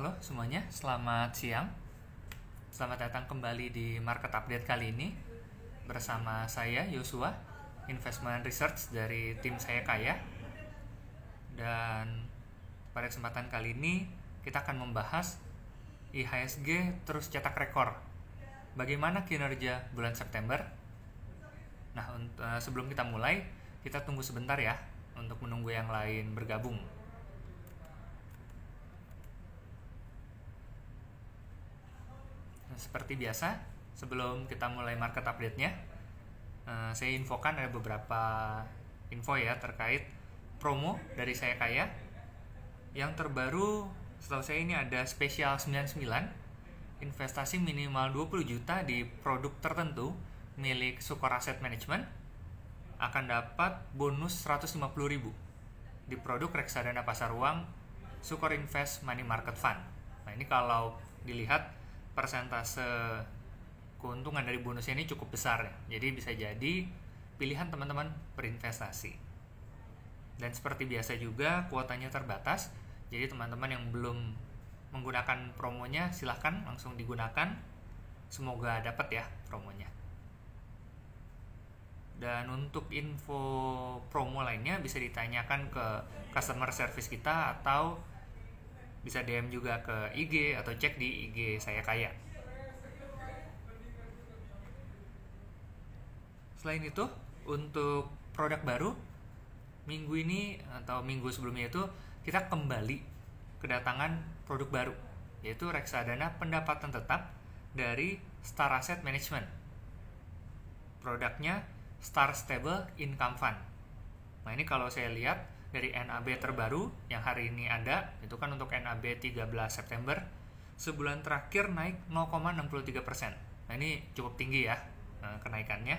Halo semuanya, selamat siang. Selamat datang kembali di Market Update kali ini bersama saya Yosua, Investment Research dari tim Saya Kaya. Dan pada kesempatan kali ini kita akan membahas IHSG terus cetak rekor. Bagaimana kinerja bulan September? Nah, sebelum kita mulai, kita tunggu sebentar ya untuk menunggu yang lain bergabung. Seperti biasa, sebelum kita mulai market update-nya, saya infokan ada beberapa info ya terkait promo dari Saya Kaya. Yang terbaru, setahu saya ini ada spesial 99, investasi minimal 20 juta di produk tertentu milik Sukor Asset Management akan dapat bonus 150.000 di produk reksadana pasar uang Sukor Invest Money Market Fund. Nah, ini kalau dilihat persentase keuntungan dari bonusnya ini cukup besar ya. Jadi bisa jadi pilihan teman-teman berinvestasi. Dan seperti biasa juga kuotanya terbatas. Jadi teman-teman yang belum menggunakan promonya silahkan langsung digunakan. Semoga dapat ya promonya. Dan untuk info promo lainnya bisa ditanyakan ke customer service kita atau bisa DM juga ke IG atau cek di IG Saya Kaya. Selain itu, untuk produk baru, minggu ini atau minggu sebelumnya itu kita kembali kedatangan produk baru, yaitu reksadana pendapatan tetap dari Star Asset Management. Produknya Star Stable Income Fund. Nah, ini kalau saya lihat dari NAB terbaru yang hari ini ada, itu kan untuk NAB 13 September, sebulan terakhir naik 0,63%. Nah, ini cukup tinggi ya kenaikannya.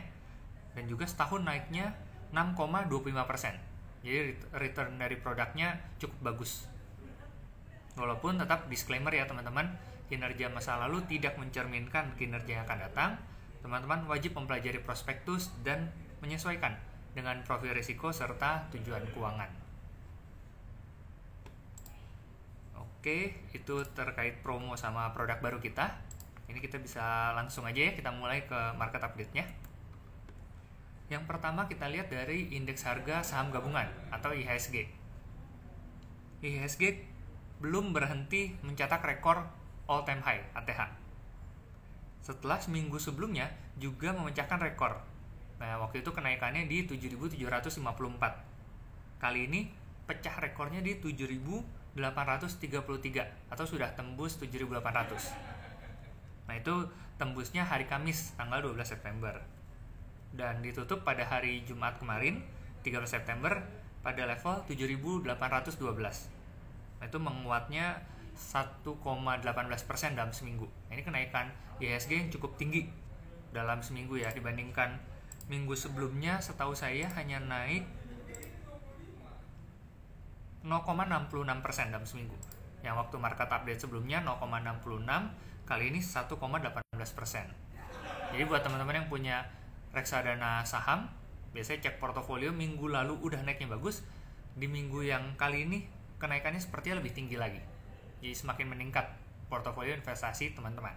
Dan juga setahun naiknya 6,25%. Jadi return dari produknya cukup bagus. Walaupun tetap disclaimer ya teman-teman, kinerja masa lalu tidak mencerminkan kinerja yang akan datang. Teman-teman wajib mempelajari prospektus dan menyesuaikan dengan profil risiko serta tujuan keuangan. Oke, itu terkait promo sama produk baru kita. Ini kita bisa langsung aja ya, kita mulai ke market update-nya. Yang pertama kita lihat dari indeks harga saham gabungan atau IHSG. IHSG belum berhenti mencetak rekor all time high ATH. Setelah seminggu sebelumnya juga memecahkan rekor. Nah, waktu itu kenaikannya di 7.754. Kali ini pecah rekornya di 7.833 atau sudah tembus 7.800. Nah, itu tembusnya hari Kamis tanggal 12 September. Dan ditutup pada hari Jumat kemarin 13 September pada level 7.812. Nah, itu menguatnya 1,18% dalam seminggu. Nah, ini kenaikan IHSG yang cukup tinggi dalam seminggu ya, dibandingkan minggu sebelumnya setahu saya hanya naik 0,66% dalam seminggu. Yang waktu market update sebelumnya 0,66, kali ini 1,18%. Jadi buat teman-teman yang punya reksadana saham, biasanya cek portofolio minggu lalu udah naiknya bagus, di minggu yang kali ini kenaikannya sepertinya lebih tinggi lagi. Jadi semakin meningkat portofolio investasi teman-teman.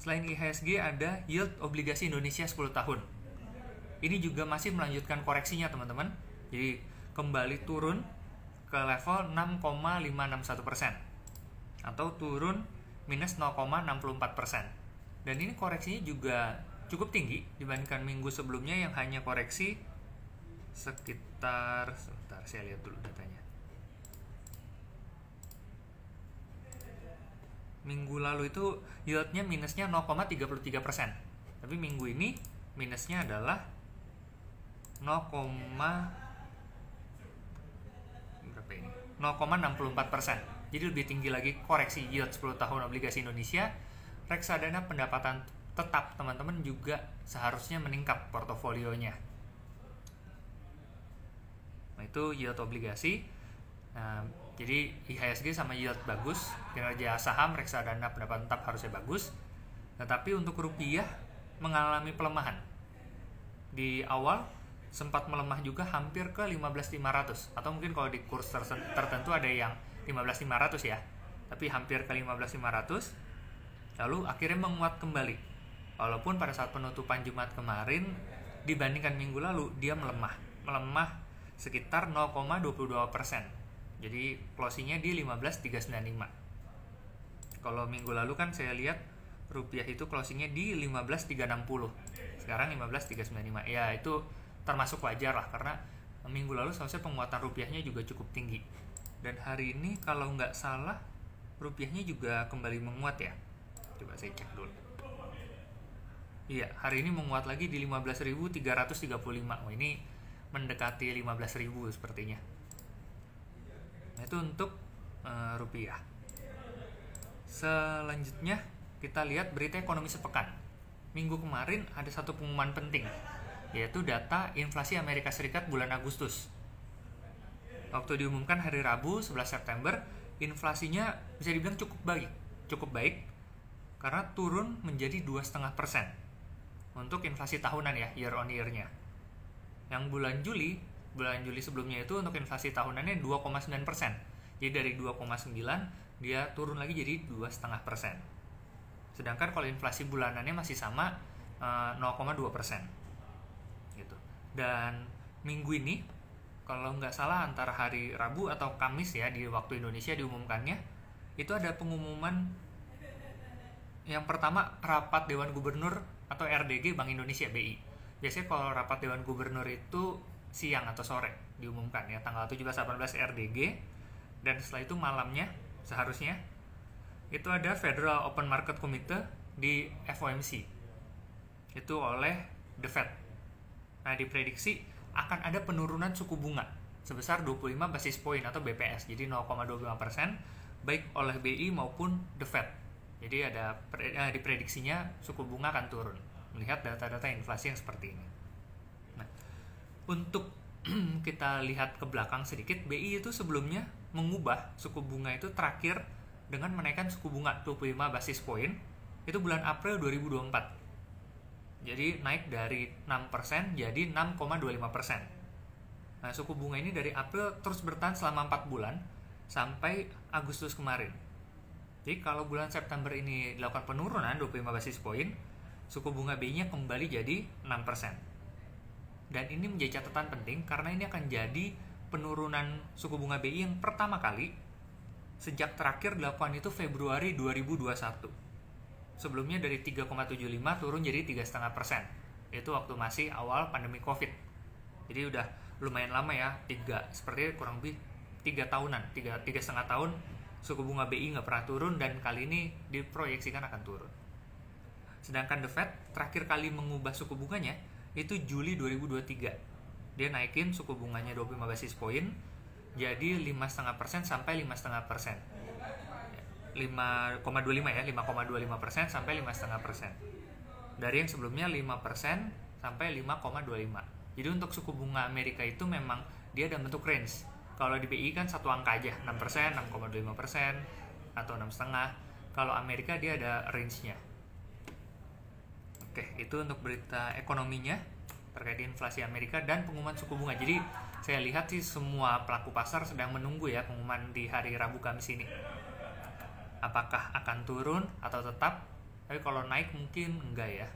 Selain IHSG ada yield obligasi Indonesia 10 tahun. Ini juga masih melanjutkan koreksinya teman-teman. Jadi kembali turun ke level 6,561% atau turun minus 0,64%. Dan ini koreksinya juga cukup tinggi dibandingkan minggu sebelumnya yang hanya koreksi sekitar, sebentar saya lihat dulu datanya. Minggu lalu itu yieldnya minusnya 0,33%. Tapi minggu ini minusnya adalah 0,64%. Jadi lebih tinggi lagi koreksi yield 10 tahun obligasi Indonesia. Reksadana pendapatan tetap teman-teman juga seharusnya meningkat portofolionya. Nah, itu yield obligasi. Nah, jadi IHSG sama yield bagus, kinerja saham reksadana pendapatan tetap harusnya bagus. Tetapi untuk rupiah mengalami pelemahan. Di awal sempat melemah juga hampir ke 15.500 atau mungkin kalau di kurs tertentu ada yang 15.500 ya, tapi hampir ke 15.500, lalu akhirnya menguat kembali. Walaupun pada saat penutupan Jumat kemarin dibandingkan minggu lalu dia melemah sekitar 0,22%. Jadi closingnya di 15.395. Kalau minggu lalu kan saya lihat rupiah itu closingnya di 15.360. Sekarang 15.395. Ya itu termasuk wajar lah, karena minggu lalu seharusnya penguatan rupiahnya juga cukup tinggi. Dan hari ini kalau nggak salah rupiahnya juga kembali menguat ya. Coba saya cek dulu. Iya, hari ini menguat lagi di 15.335. Oh, ini mendekati 15.000 sepertinya. Nah, itu untuk rupiah. Selanjutnya kita lihat berita ekonomi sepekan. Minggu kemarin ada satu pengumuman penting, yaitu data inflasi Amerika Serikat bulan Agustus. Waktu diumumkan hari Rabu 11 September, inflasinya bisa dibilang cukup baik karena turun menjadi 2,5% untuk inflasi tahunan ya, year on year-nya. Yang bulan Juli sebelumnya itu untuk inflasi tahunannya 2,9%. Jadi dari 2,9 dia turun lagi jadi 2,5%. Sedangkan kalau inflasi bulanannya masih sama 0,2%. Gitu. Dan minggu ini kalau nggak salah antara hari Rabu atau Kamis ya di waktu Indonesia diumumkannya, itu ada pengumuman yang pertama rapat Dewan Gubernur atau RDG Bank Indonesia BI. Biasanya kalau rapat Dewan Gubernur itu siang atau sore diumumkan ya, tanggal 17-18 RDG, dan setelah itu malamnya seharusnya itu ada Federal Open Market Committee di FOMC itu oleh The Fed. Nah, diprediksi akan ada penurunan suku bunga sebesar 25 basis point atau BPS, jadi 0,25% baik oleh BI maupun The Fed. Jadi ada diprediksinya suku bunga akan turun melihat data-data inflasi yang seperti ini. Nah, untuk kita lihat ke belakang sedikit, BI itu sebelumnya mengubah suku bunga itu terakhir dengan menaikkan suku bunga 25 basis point itu bulan April 2024. Jadi naik dari 6% jadi 6,25%. Nah, suku bunga ini dari April terus bertahan selama 4 bulan sampai Agustus kemarin. Jadi kalau bulan September ini dilakukan penurunan 25 basis point, suku bunga BI-nya kembali jadi 6%. Dan ini menjadi catatan penting karena ini akan jadi penurunan suku bunga BI yang pertama kali sejak terakhir dilakukan itu Februari 2021. Sebelumnya dari 3,75 turun jadi 3,5%. Itu waktu masih awal pandemi COVID. Jadi udah lumayan lama ya, sepertinya kurang lebih 3 tahunan, 3,5 tahun suku bunga BI nggak pernah turun, dan kali ini diproyeksikan akan turun. Sedangkan The Fed terakhir kali mengubah suku bunganya itu Juli 2023. Dia naikin suku bunganya 25 basis point jadi 5,5% sampai 5,5%. 5,25 ya, 5,25% sampai 5,5%. Dari yang sebelumnya 5% sampai 5,25. Jadi untuk suku bunga Amerika itu memang dia ada bentuk range. Kalau di BI kan satu angka aja, 6%, 6,25%, atau 6,5%. Kalau Amerika dia ada range-nya. Oke, itu untuk berita ekonominya terkait inflasi Amerika dan pengumuman suku bunga. Jadi saya lihat sih semua pelaku pasar sedang menunggu ya pengumuman di hari Rabu Kamis ini. Apakah akan turun atau tetap? Tapi kalau naik mungkin enggak ya.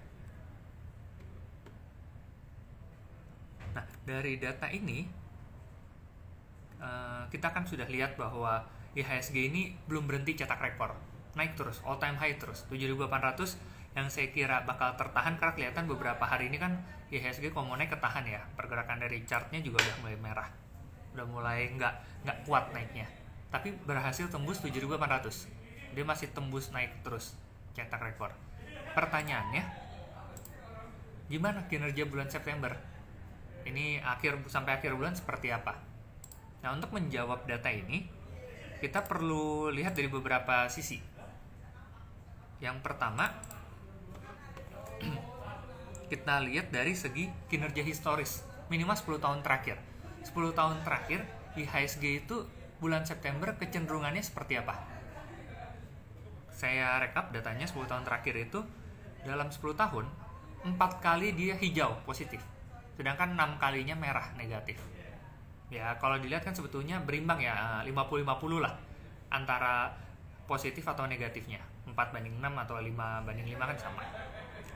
Nah, dari data ini kita kan sudah lihat bahwa IHSG ini belum berhenti cetak rekor, naik terus, all time high terus, 7.800 yang saya kira bakal tertahan karena kelihatan beberapa hari ini kan IHSG kalau mau naik ketahan ya, pergerakan dari chartnya juga udah mulai merah, udah mulai nggak kuat naiknya, tapi berhasil tembus 7.800, dia masih tembus naik terus, cetak rekor. Pertanyaannya, gimana kinerja bulan September? Ini sampai akhir bulan seperti apa? Nah, untuk menjawab data ini, kita perlu lihat dari beberapa sisi. Yang pertama, kita lihat dari segi kinerja historis, minimal 10 tahun terakhir. 10 tahun terakhir, IHSG itu bulan September kecenderungannya seperti apa? Saya rekap datanya 10 tahun terakhir itu, dalam 10 tahun, 4 kali dia hijau, positif. Sedangkan 6 kalinya merah, negatif. Ya, kalau dilihat kan sebetulnya berimbang ya, 50-50 lah. antara positif atau negatifnya. 4/6 atau 5/5 kan sama.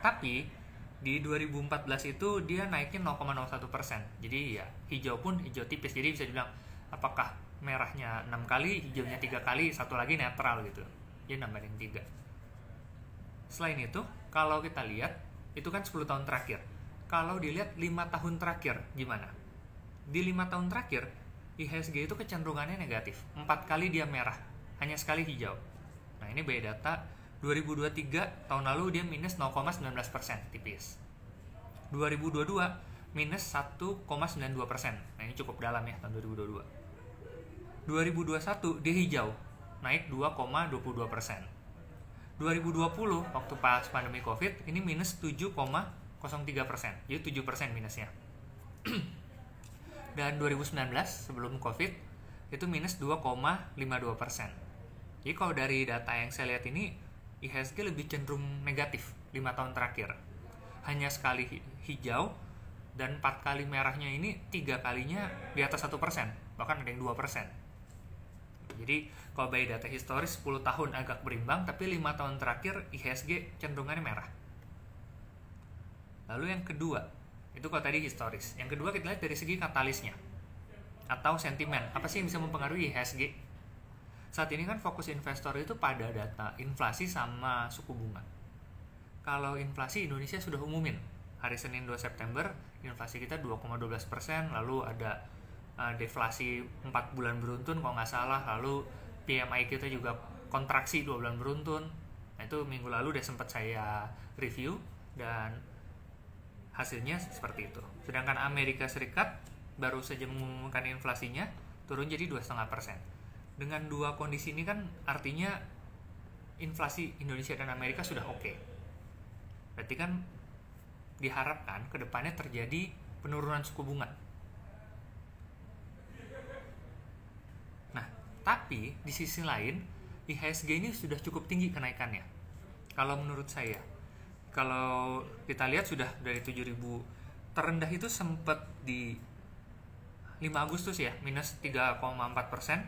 Tapi di 2014 itu dia naiknya 0,01%. Jadi ya hijau pun hijau tipis. Jadi bisa dibilang apakah merahnya 6 kali, hijaunya 3 kali, satu lagi netral gitu. Jadi 6/3. Selain itu, kalau kita lihat itu kan 10 tahun terakhir. Kalau dilihat 5 tahun terakhir gimana? Di 5 tahun terakhir IHSG itu kecenderungannya negatif. 4 kali dia merah, hanya sekali hijau. Nah, ini by data 2023 tahun lalu dia minus 0,19%, tipis. 2022 minus 1,92%. Nah, ini cukup dalam ya tahun 2022. 2021 dia hijau, naik 2,22%. 2020 waktu pas pandemi Covid ini minus 7,03%. Jadi 7% minusnya. Dan 2019 sebelum Covid itu minus 2,52%. Jadi kalau dari data yang saya lihat ini IHSG lebih cenderung negatif 5 tahun terakhir. Hanya sekali hijau dan 4 kali merahnya ini 3 kalinya di atas 1%, bahkan ada yang 2%. Jadi kalau by data historis 10 tahun agak berimbang, tapi 5 tahun terakhir IHSG cenderungannya merah. Lalu yang kedua, itu kalau tadi historis. Yang kedua kita lihat dari segi katalisnya atau sentimen. Apa sih yang bisa mempengaruhi IHSG? Saat ini kan fokus investor itu pada data inflasi sama suku bunga. Kalau inflasi Indonesia sudah umumin. Hari Senin 2 September, inflasi kita 2,12%, lalu ada deflasi 4 bulan beruntun kalau nggak salah, lalu PMI kita juga kontraksi 2 bulan beruntun. Nah, itu minggu lalu udah sempat saya review dan hasilnya seperti itu. Sedangkan Amerika Serikat baru saja mengumumkan inflasinya turun jadi 2,5%. Dengan dua kondisi ini kan artinya inflasi Indonesia dan Amerika sudah oke. Berarti kan diharapkan ke depannya terjadi penurunan suku bunga. Nah, tapi di sisi lain IHSG ini sudah cukup tinggi kenaikannya. Kalau menurut saya, kalau kita lihat sudah dari 7.000 terendah itu sempat di 5 Agustus ya, minus 3,4%,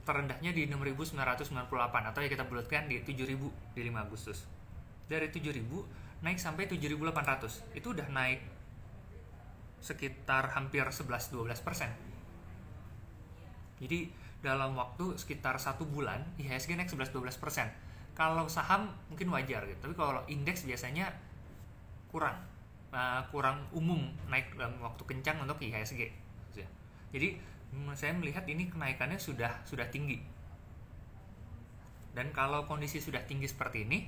terendahnya di 6.998 atau ya kita bulatkan di 7.000 di 5 Agustus. Dari 7.000 naik sampai 7.800, itu udah naik sekitar hampir 11-12%. Jadi dalam waktu sekitar 1 bulan IHSG naik 11-12%. Kalau saham mungkin wajar gitu, tapi kalau indeks biasanya kurang umum naik dalam waktu kencang untuk IHSG. Jadi saya melihat ini kenaikannya sudah tinggi. Dan kalau kondisi sudah tinggi seperti ini,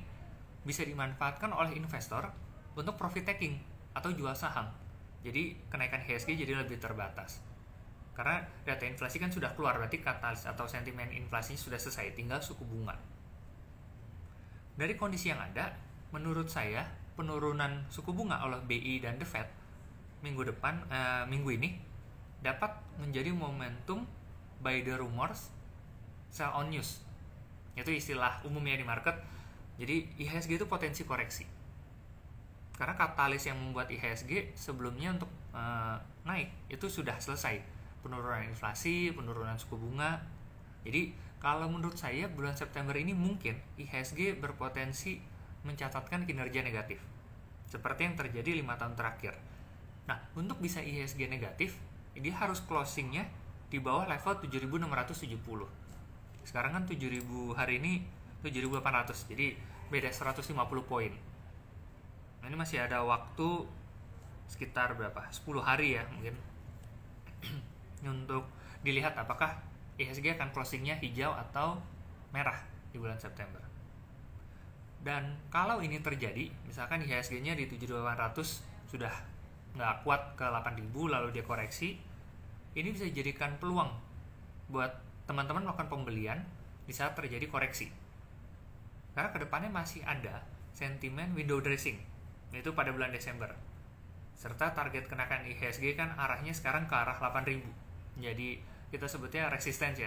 bisa dimanfaatkan oleh investor untuk profit taking atau jual saham. Jadi kenaikan IHSG jadi lebih terbatas. Karena data inflasi kan sudah keluar, berarti katalis atau sentimen inflasinya sudah selesai, tinggal suku bunga. Dari kondisi yang ada, menurut saya penurunan suku bunga oleh BI dan The Fed minggu ini dapat menjadi momentum buy the rumors, sell on news. Itu istilah umumnya di market. Jadi IHSG itu potensi koreksi. Karena katalis yang membuat IHSG sebelumnya untuk naik itu sudah selesai. Penurunan inflasi, penurunan suku bunga. Jadi kalau menurut saya bulan September ini mungkin IHSG berpotensi mencatatkan kinerja negatif. Seperti yang terjadi 5 tahun terakhir. Nah, untuk bisa IHSG negatif, dia harus closingnya di bawah level 7.670. Sekarang kan 7.000 hari ini 7.800, jadi beda 150 poin. Nah, ini masih ada waktu sekitar berapa? 10 hari ya mungkin untuk dilihat apakah IHSG akan closingnya hijau atau merah di bulan September. Dan kalau ini terjadi, misalkan IHSG-nya di 7.800 sudah nggak kuat ke 8.000 lalu dia koreksi, ini bisa dijadikan peluang buat teman-teman melakukan pembelian di saat terjadi koreksi. Karena kedepannya masih ada sentimen window dressing, yaitu pada bulan Desember. Serta target kenaikan IHSG kan arahnya sekarang ke arah 8.000. Jadi kita sebutnya resistensi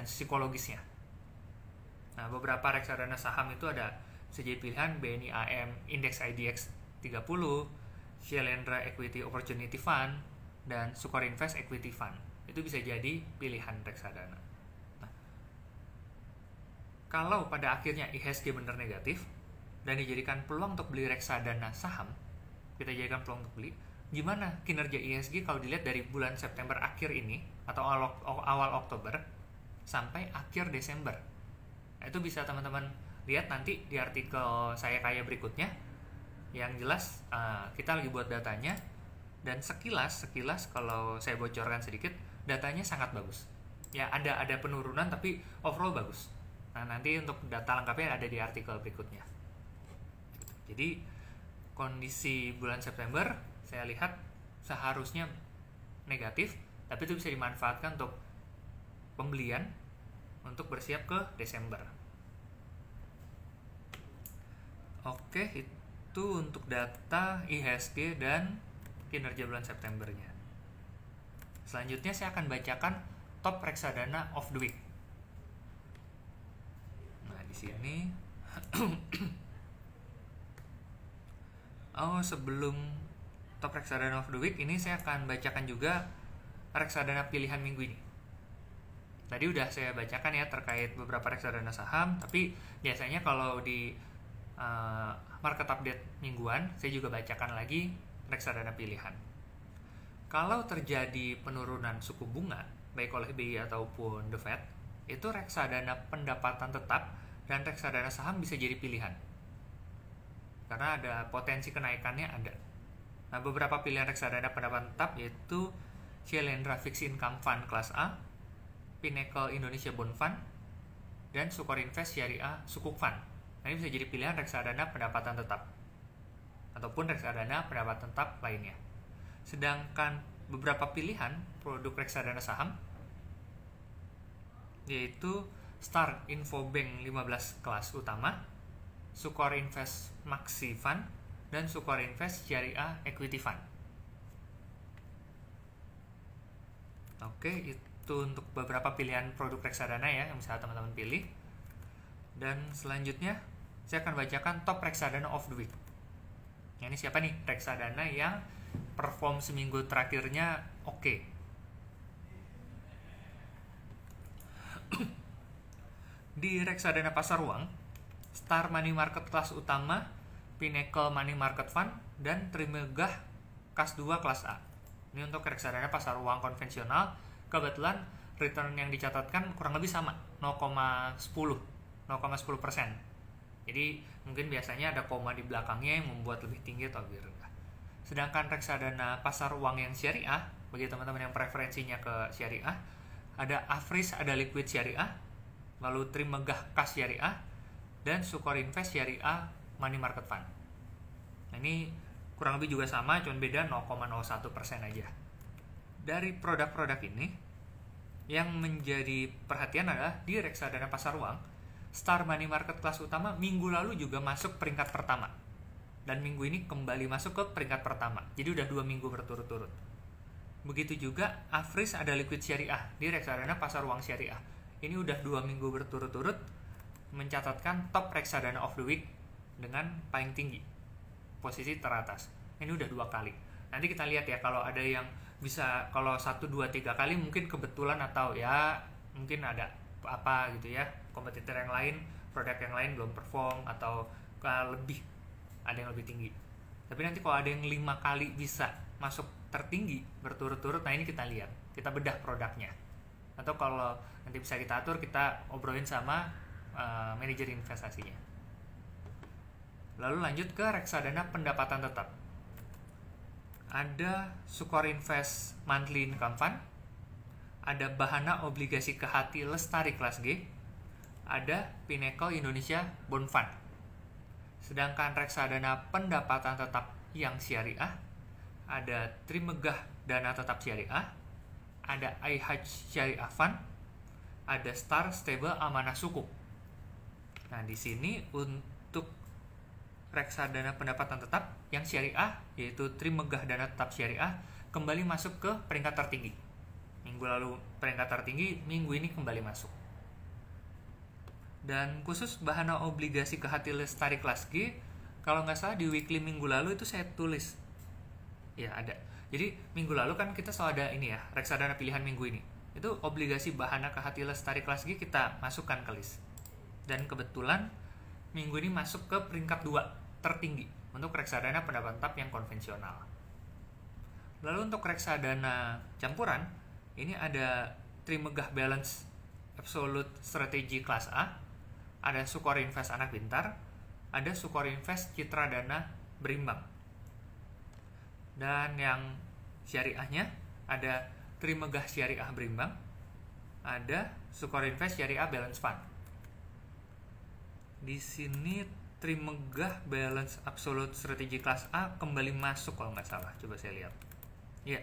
psikologisnya. Nah, beberapa reksadana saham itu ada bisa jadi pilihan BNI AM Index IDX 30, Shailendra Equity Opportunity Fund, dan Sukor Invest Equity Fund. Itu bisa jadi pilihan reksadana. Nah, Kalau pada akhirnya IHSG benar negatif dan dijadikan peluang untuk beli reksadana saham, kita jadikan peluang untuk beli, gimana kinerja IHSG kalau dilihat dari bulan September akhir ini atau awal Oktober sampai akhir Desember. Nah, itu bisa teman-teman lihat nanti di artikel saya kaya berikutnya. Yang jelas kita lagi buat datanya, dan sekilas kalau saya bocorkan sedikit, datanya sangat bagus. Ya, ada penurunan tapi overall bagus. Nah, nanti untuk data lengkapnya ada di artikel berikutnya. Jadi kondisi bulan September saya lihat seharusnya negatif, tapi itu bisa dimanfaatkan untuk pembelian untuk bersiap ke Desember. Oke, itu untuk data IHSG dan kinerja bulan Septembernya. Selanjutnya saya akan bacakan top reksadana of the week. Nah, di sini sebelum top reksadana of the week ini saya akan bacakan juga reksadana pilihan minggu ini. Tadi udah saya bacakan ya terkait beberapa reksadana saham, tapi biasanya kalau di market update mingguan saya juga bacakan lagi reksadana pilihan. Kalau terjadi penurunan suku bunga baik oleh BI ataupun The Fed, itu reksadana pendapatan tetap dan reksadana saham bisa jadi pilihan karena ada potensi kenaikannya ada. Nah, beberapa pilihan reksadana pendapatan tetap yaitu Shalendra Fixed Income Fund kelas A, Pinnacle Indonesia Bond Fund, dan Sukor Invest Syariah Sukuk Fund. Nah, ini bisa jadi pilihan reksadana pendapatan tetap ataupun reksadana pendapatan tetap lainnya. Sedangkan beberapa pilihan produk reksadana saham yaitu Star Info Bank 15 kelas utama, Sukor Invest Maxi Fund, dan Sukor Invest Syariah Equity Fund. Oke, itu untuk beberapa pilihan produk reksadana ya yang bisa teman-teman pilih. Dan selanjutnya saya akan bacakan top reksadana of the week. Ini siapa nih reksadana yang perform seminggu terakhirnya oke. Di reksadana pasar uang, Star Money Market kelas utama, Pinnacle Money Market Fund, dan Trimegah Kas 2 kelas A. Ini untuk reksadana pasar uang konvensional. Kebetulan return yang dicatatkan kurang lebih sama, 0,10%. Jadi mungkin biasanya ada koma di belakangnya yang membuat lebih tinggi atau lebih rendah. Sedangkan reksadana pasar uang yang syariah, bagi teman-teman yang preferensinya ke syariah, ada Afris, ada Liquid Syariah, lalu Trimegah Kas Syariah, dan Sukor Invest Syariah Money Market Fund. Nah, ini kurang lebih juga sama, cuma beda 0,01% aja. Dari produk-produk ini, yang menjadi perhatian adalah di reksadana pasar uang, Star Money Market kelas utama minggu lalu juga masuk peringkat pertama. Dan minggu ini kembali masuk ke peringkat pertama. Jadi udah 2 minggu berturut-turut. Begitu juga Afris ada Liquid Syariah di reksadana pasar uang syariah. Ini udah 2 minggu berturut-turut mencatatkan top reksadana of the week dengan paling tinggi, posisi teratas. Ini udah 2 kali. Nanti kita lihat ya, kalau ada yang bisa, kalau 1, 2, 3 kali mungkin kebetulan atau ya mungkin ada apa gitu ya, kompetitor yang lain, produk yang lain belum perform atau lebih, ada yang lebih tinggi. Tapi nanti kalau ada yang 5 kali bisa masuk tertinggi berturut-turut, nah ini kita lihat, kita bedah produknya. Atau kalau nanti bisa kita atur, kita obrolin sama manajer investasinya. Lalu lanjut ke reksadana pendapatan tetap. Ada Sukor Invest Monthly Income Fund, ada Bahana Obligasi Kehati Lestari kelas G, ada Pinnacle Indonesia Bond Fund. Sedangkan reksadana pendapatan tetap yang syariah, ada Trimegah Dana Tetap Syariah, ada iHajj Syariah Fund, ada Star Stable Amanah Sukuk. Nah, di sini untuk reksadana pendapatan tetap yang syariah, yaitu Trimegah Dana Tetap Syariah, kembali masuk ke peringkat tertinggi. Minggu lalu peringkat tertinggi, minggu ini kembali masuk. Dan khusus Bahana Obligasi Kehati Lestari kelas G, kalau nggak salah di weekly minggu lalu itu saya tulis. Ya, ada. Jadi minggu lalu kan kita selalu ada ini ya, reksadana pilihan minggu ini. Itu obligasi Bahana Kehati Lestari kelas G kita masukkan ke list. Dan kebetulan minggu ini masuk ke peringkat 2 tertinggi untuk reksadana pendapat tetap yang konvensional. Lalu untuk reksadana campuran, ini ada Trimegah Balance Absolute Strategy Kelas A, ada Sukor Invest Anak Pintar, ada Sukor Invest Citra Dana Berimbang. Dan yang syariahnya ada Trimegah Syariah Berimbang, ada Sukor Invest Syariah Balance Fund. Di sini Trimegah Balance Absolute Strategy Kelas A kembali masuk kalau nggak salah. Coba saya lihat. Ya,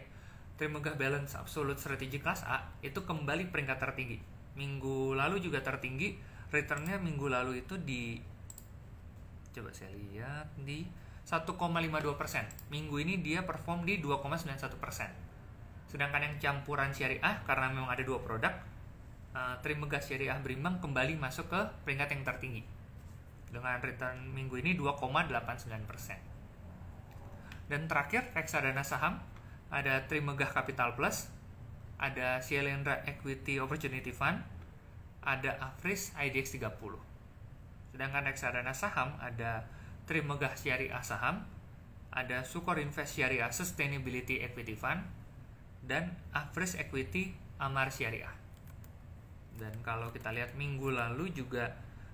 Trimegah Balance Absolute Strategy Kelas A itu kembali peringkat tertinggi. Minggu lalu juga tertinggi. Returnnya minggu lalu itu coba saya lihat di 1,52%. Minggu ini dia perform di 2,91%. Sedangkan yang campuran syariah, karena memang ada 2 produk, Trimegah Syariah Berimbang kembali masuk ke peringkat yang tertinggi dengan return minggu ini 2,89%. Dan terakhir, reksadana saham ada Trimegah Capital Plus, ada Syailendra Equity Opportunity Fund, ada Afris IDX 30. Sedangkan reksadana saham ada Trimegah Syariah Saham, ada Sukor Invest Syariah Sustainability Equity Fund, dan Afris Equity Amar Syariah. Dan kalau kita lihat minggu lalu juga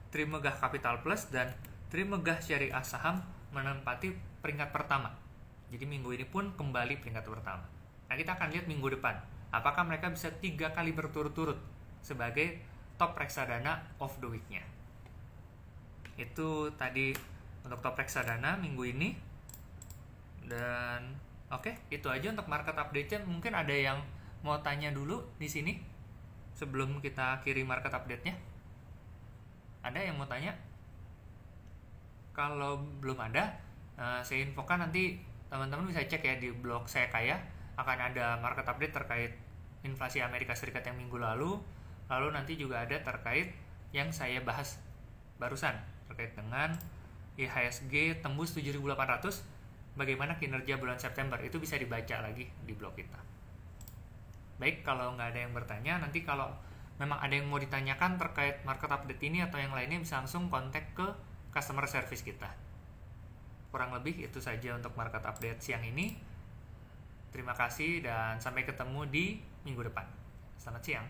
Trimegah Capital Plus dan Trimegah Syariah Saham menempati peringkat pertama. Jadi minggu ini pun kembali peringkat pertama. Nah, kita akan lihat minggu depan apakah mereka bisa 3 kali berturut-turut sebagai top reksadana of the week-nya. Itu tadi untuk top reksadana minggu ini. Dan oke, itu aja untuk market update-nya. Mungkin ada yang mau tanya dulu di sini sebelum kita akhiri market update-nya. Ada yang mau tanya? Kalau belum ada, saya infokan nanti teman-teman bisa cek ya di blog Saya Kaya. Akan ada market update terkait inflasi Amerika Serikat yang minggu lalu. Lalu nanti juga ada terkait yang saya bahas barusan terkait dengan IHSG tembus 7.800. Bagaimana kinerja bulan September, itu bisa dibaca lagi di blog kita. Baik, kalau nggak ada yang bertanya, nanti kalau memang ada yang mau ditanyakan terkait market update ini atau yang lainnya, bisa langsung kontak ke customer service kita. Kurang lebih itu saja untuk market update siang ini. Terima kasih dan sampai ketemu di minggu depan. Selamat siang.